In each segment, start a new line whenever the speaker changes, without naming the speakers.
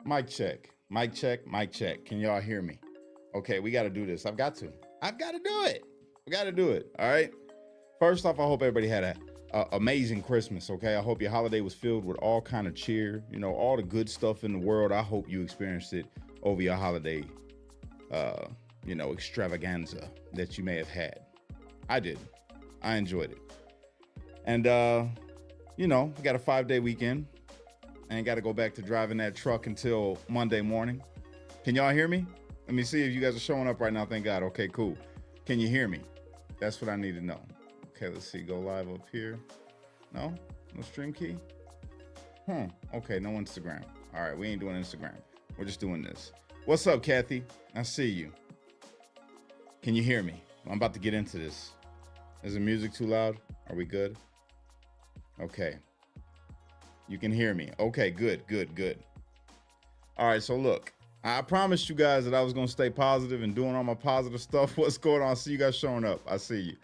Mic check. Mic check. Mic check. Can y'all hear me? Okay, we got to do this. I've got to do it. We got to do it. All right. First off, I hope everybody had a amazing Christmas. Okay. I hope your holiday was filled with all kind of cheer. You know, all the good stuff in the world. I hope you experienced it over your holiday, extravaganza that you may have had. I did. I enjoyed it. And, we got a 5-day weekend. I ain't got to go back to driving that truck until Monday morning. Can y'all hear me? Let me see if you guys are showing up right now. Thank God. Okay, cool. Can you hear me? That's what I need to know. Okay, let's see. Go live up here. No? No stream key? Okay, no Instagram. All right, we ain't doing Instagram. We're just doing this. What's up, Kathy? I see you. Can you hear me? I'm about to get into this. Is the music too loud? Are we good? Okay. You can hear me. Okay, good. All right, so look, I promised you guys that I was going to stay positive and doing all my positive stuff. What's going on? I see you guys showing up. I see you.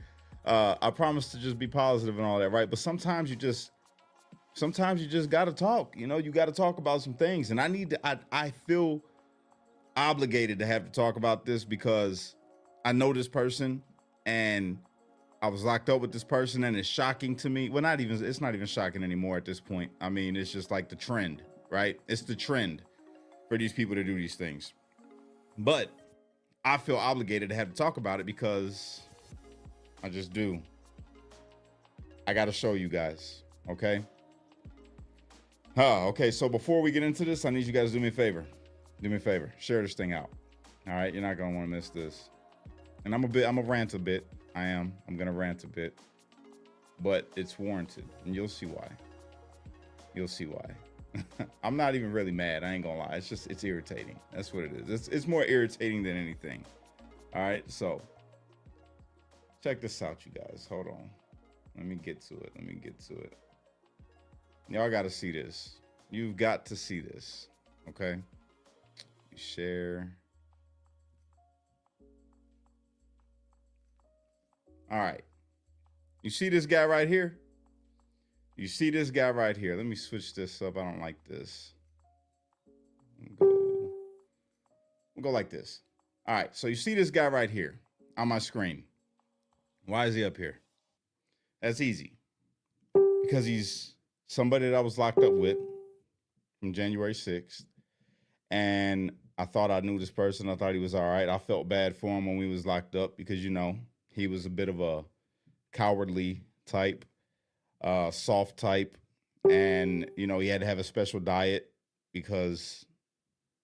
I promised to just be positive and all that, right? But sometimes you just got to talk. You know, you got to talk about some things. And I feel obligated to have to talk about this because I know this person and I was locked up with this person, and it's shocking to me. Well, it's not even shocking anymore at this point. I mean, it's just like the trend, right? It's the trend for these people to do these things. But I feel obligated to have to talk about it because I just do. I got to show you guys, okay? Okay, so before we get into this, I need you guys to do me a favor. Do me a favor. Share this thing out. All right, you're not going to want to miss this. And I'm a rant a bit. I'm going to rant a bit, but it's warranted, and you'll see why. I'm not even really mad. I ain't going to lie. It's irritating. That's what it is. It's more irritating than anything. All right. So check this out, you guys. Hold on. Let me get to it. Y'all got to see this. You've got to see this. Okay. You share. All right. You see this guy right here? Let me switch this up. I don't like this. We'll go like this. All right. So you see this guy right here on my screen. Why is he up here? That's easy. Because he's somebody that I was locked up with from January 6th. And I thought I knew this person. I thought he was all right. I felt bad for him when we was locked up because, he was a bit of a cowardly type, soft type. And, he had to have a special diet because,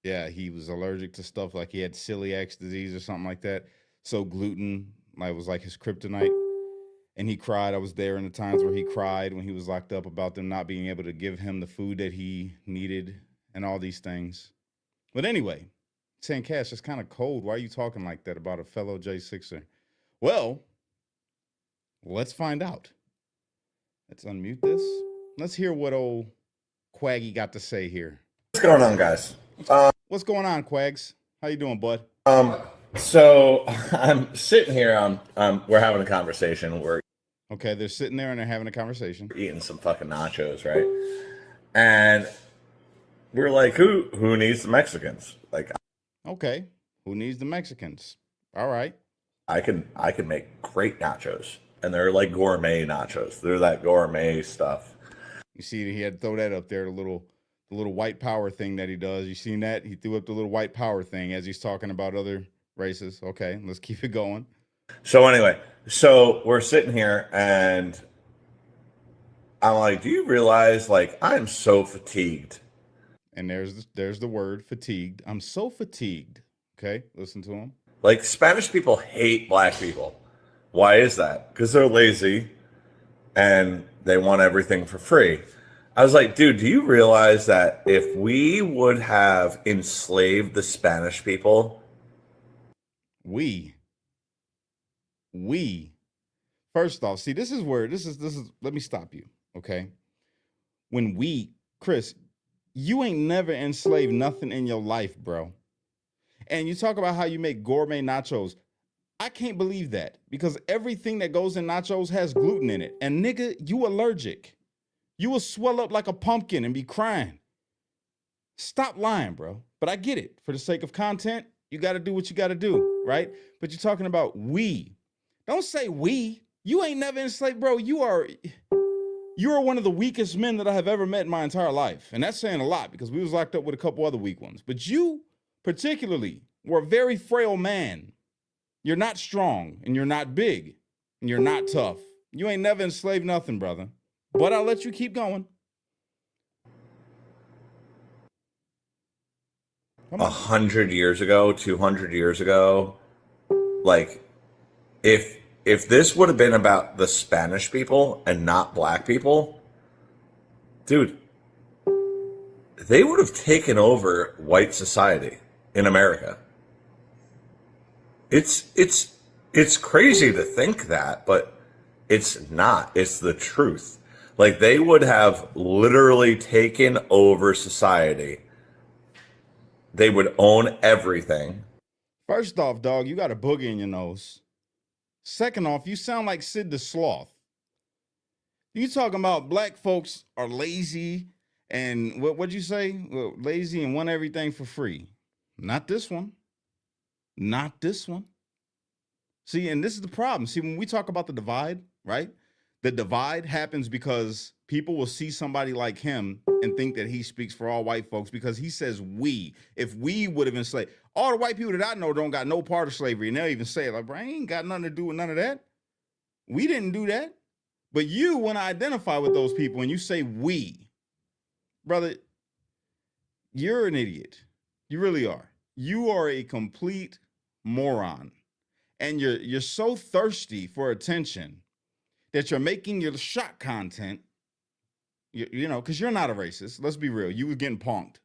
he was allergic to stuff like he had celiac disease or something like that. So gluten was like his kryptonite. And he cried. I was there in the times where he cried when he was locked up about them not being able to give him the food that he needed and all these things. But anyway, saying, Cash, it's kind of cold. Why are you talking like that about a fellow J6er? Well, let's find out. Let's unmute this. Let's hear what old Quaggy got to say here.
What's going on, guys?
What's going on, Quags? How you doing, bud?
So I'm sitting here. We're having a conversation.
Okay, they're sitting there and they're having a conversation.
We're eating some fucking nachos, right? And we're like, who needs the Mexicans? Like,
okay, who needs the Mexicans? All right.
I can make great nachos, and they're like gourmet nachos. They're that gourmet stuff.
You see, he had to throw that up there, the little white power thing that he does. You seen that? He threw up the little white power thing as he's talking about other races. Okay, let's keep it going.
So anyway, we're sitting here, and I'm like, do you realize, I'm so fatigued?
And there's the word fatigued. I'm so fatigued. Okay, listen to him.
Spanish people hate black people. Why is that? Because they're lazy and they want everything for free. I was like, dude, do you realize that if we would have enslaved the Spanish people?
We. First off, see, this is, let me stop you, okay? Chris, you ain't never enslaved nothing in your life, bro. And you talk about how you make gourmet nachos. I can't believe that because everything that goes in nachos has gluten in it. And nigga, you allergic. You will swell up like a pumpkin and be crying. Stop lying, bro. But I get it. For the sake of content, you got to do what you got to do, right? But you're talking about we. Don't say we. You ain't never enslaved, bro. You are one of the weakest men that I have ever met in my entire life. And that's saying a lot because we was locked up with a couple other weak ones. But you particularly were a very frail man. You're not strong and you're not big and you're not tough. You ain't never enslaved nothing, brother. But I'll let you keep going.
100 years ago, 200 years ago, like if this would have been about the Spanish people and not black people, dude, they would have taken over white society in America. It's crazy to think that, but it's not. It's the truth. Like they would have literally taken over society. They would own everything.
First off, dog, you got a boogie in your nose. Second off, you sound like Sid the Sloth. You talking about black folks are lazy and what'd you say? Well, lazy and want everything for free. Not this one. Not this one. See, and this is the problem. See, when we talk about the divide, right? The divide happens because people will see somebody like him and think that he speaks for all white folks because he says we. If we would have enslaved, all the white people that I know don't got no part of slavery. And they'll even say, like, bro, I ain't got nothing to do with none of that. We didn't do that. But you want to identify with those people and you say we. Brother, you're an idiot. You really are. You are a complete moron. And you're so thirsty for attention that you're making your shot content, you know, because you're not a racist. Let's be real. You was getting punked.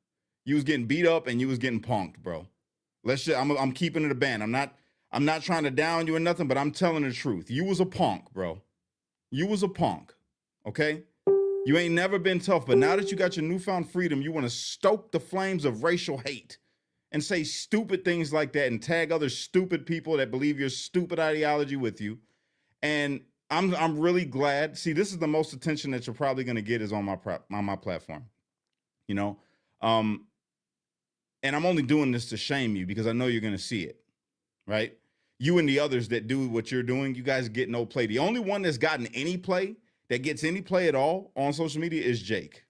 You was getting beat up and you was getting punked, bro. I'm keeping it a band. I'm not trying to down you or nothing, but I'm telling the truth. You was a punk, bro. You was a punk, okay? You ain't never been tough, but now that you got your newfound freedom, you want to stoke the flames of racial hate and say stupid things like that and tag other stupid people that believe your stupid ideology with you. And I'm really glad. See, this is the most attention that you're probably going to get is on my platform, you know? And I'm only doing this to shame you because I know you're going to see it, right? You and the others that do what you're doing, you guys get no play. The only one that's gotten any play, that gets any play at all on social media is Jake.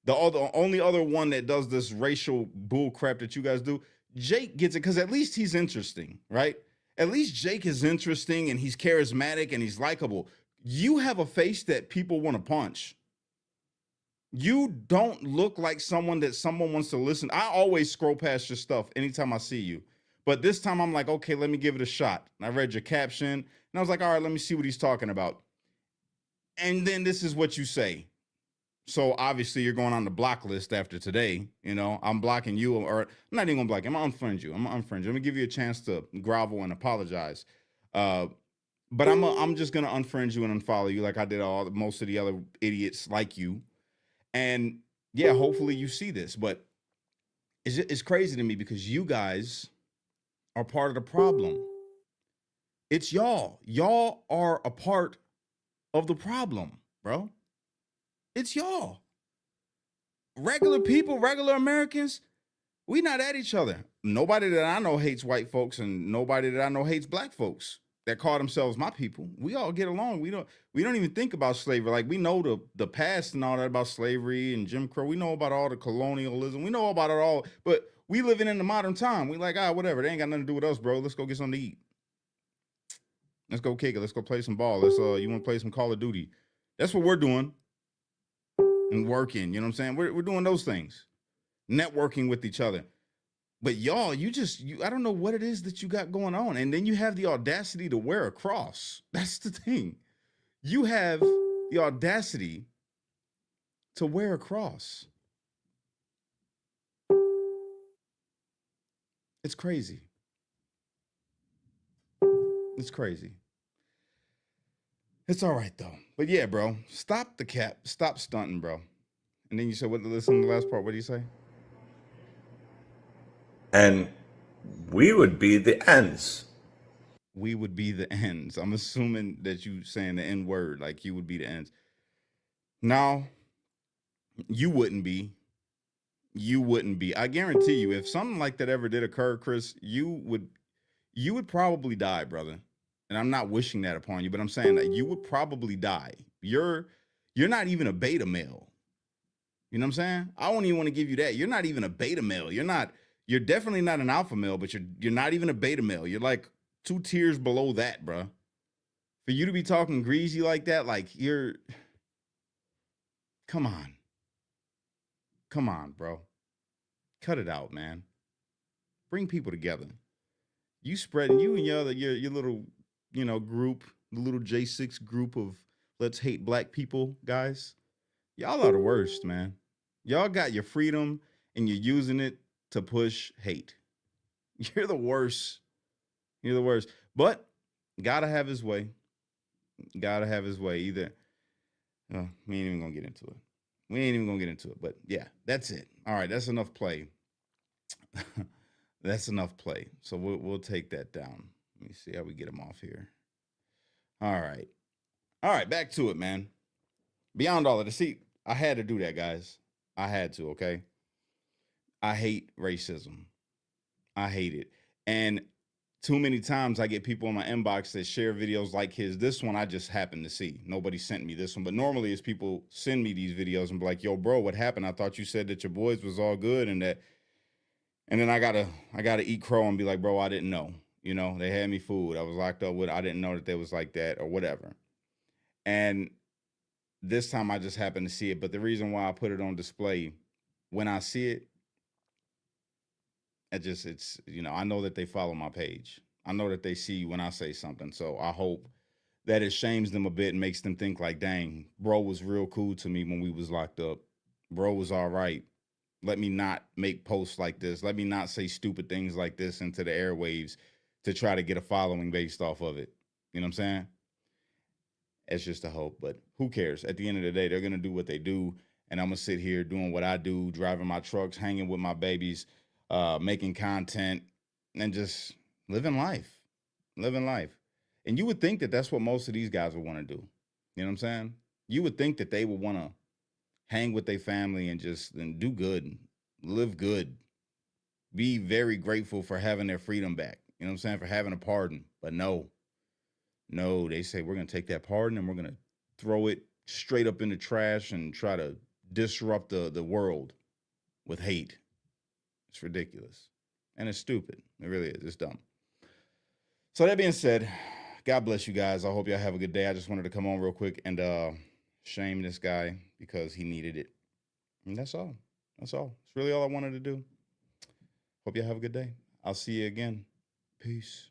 The only other one that does this racial bull crap that you guys do, Jake gets it because at least he's interesting, right? At least Jake is interesting and he's charismatic and he's likable. You have a face that people want to punch. You don't look like someone that someone wants to listen. I always scroll past your stuff anytime I see you. But this time I'm like, okay, let me give it a shot. And I read your caption and I was like, all right, let me see what he's talking about. And then this is what you say. So obviously you're going on the block list after today. You know, I'm blocking you, or I'm not even gonna block you. I'm gonna unfriend you. Let me give you a chance to grovel and apologize. But I'm just gonna unfriend you and unfollow you like I did most of the other idiots like you. And yeah, hopefully you see this. But it's crazy to me because you guys are part of the problem. It's y'all. Y'all are a part of the problem, bro. It's y'all. Regular people, regular Americans, we not at each other. Nobody that I know hates white folks and nobody that I know hates black folks that call themselves my people. We all get along. We don't even think about slavery. Like we know the past and all that about slavery and Jim Crow. We know about all the colonialism. We know about it all, but we living in the modern time. We like, whatever. They ain't got nothing to do with us, bro. Let's go get something to eat. Let's go kick it. Let's go play some ball. You want to play some Call of Duty? That's what we're doing. And working, you know what I'm saying? We're doing those things, networking with each other. But y'all, I don't know what it is that you got going on. And then you have the audacity to wear a cross. That's the thing. You have the audacity to wear a cross. It's crazy. It's crazy. It's all right though. But yeah, bro, stop the cap. Stop stunting, bro. And then you said, listen to the last part. What do you say?
And we would be the ends.
We would be the ends. I'm assuming that you saying the N word, like you would be the ends. No, you wouldn't be. you wouldn't be. I guarantee you, if something like that ever did occur, Chris, you would probably die, brother. And I'm not wishing that upon you, but I'm saying that you would probably die. You're not even a beta male. You know what I'm saying? I don't even want to give you that. You're not even a beta male. You're definitely not an alpha male, but you're not even a beta male. You're like 2 tiers below that, bro. For you to be talking greasy like that, like you're come on. Come on, bro. Cut it out, man. Bring people together. You spreading you and your little, group, the little J6 group of let's hate black people guys. Y'all are the worst, man. Y'all got your freedom and you're using it to push hate. You're the worst. You're the worst. But gotta have his way. Gotta have his way. Either we ain't even gonna get into it. We ain't even gonna get into it. But yeah, that's it. All right, that's enough play. That's enough play. So we'll take that down. Let me see how we get him off here. All right. All right, back to it, man. Beyond all of this, see, I had to do that, guys. I had to, okay? I hate racism. I hate it. And too many times I get people in my inbox that share videos like his. This one I just happened to see. Nobody sent me this one. But normally it's people send me these videos and be like, yo, bro, what happened? I thought you said that your boys was all good and that. And then I gotta eat crow and be like, bro, I didn't know. You know, they had me fooled. I was locked up with, I didn't know that they was like that or whatever. And this time I just happened to see it. But the reason why I put it on display, when I see it, I know that they follow my page. I know that they see when I say something. So I hope that it shames them a bit and makes them think like, dang, bro was real cool to me when we was locked up. Bro was all right. Let me not make posts like this. Let me not say stupid things like this into the airwaves to try to get a following based off of it. You know what I'm saying? It's just a hope, but who cares? At the end of the day, they're going to do what they do. And I'm going to sit here doing what I do, driving my trucks, hanging with my babies, making content, and just living life. Living life. And you would think that that's what most of these guys would want to do. You know what I'm saying? You would think that they would want to hang with their family and just and do good, live good, be very grateful for having their freedom back. You know what I'm saying? For having a pardon. But no, they say we're going to take that pardon and we're going to throw it straight up in the trash and try to disrupt the world with hate. It's ridiculous. And it's stupid. It really is. It's dumb. So that being said, God bless you guys. I hope y'all have a good day. I just wanted to come on real quick and shame this guy because he needed it. And that's all. That's all. It's really all I wanted to do. Hope y'all have a good day. I'll see you again. Peace.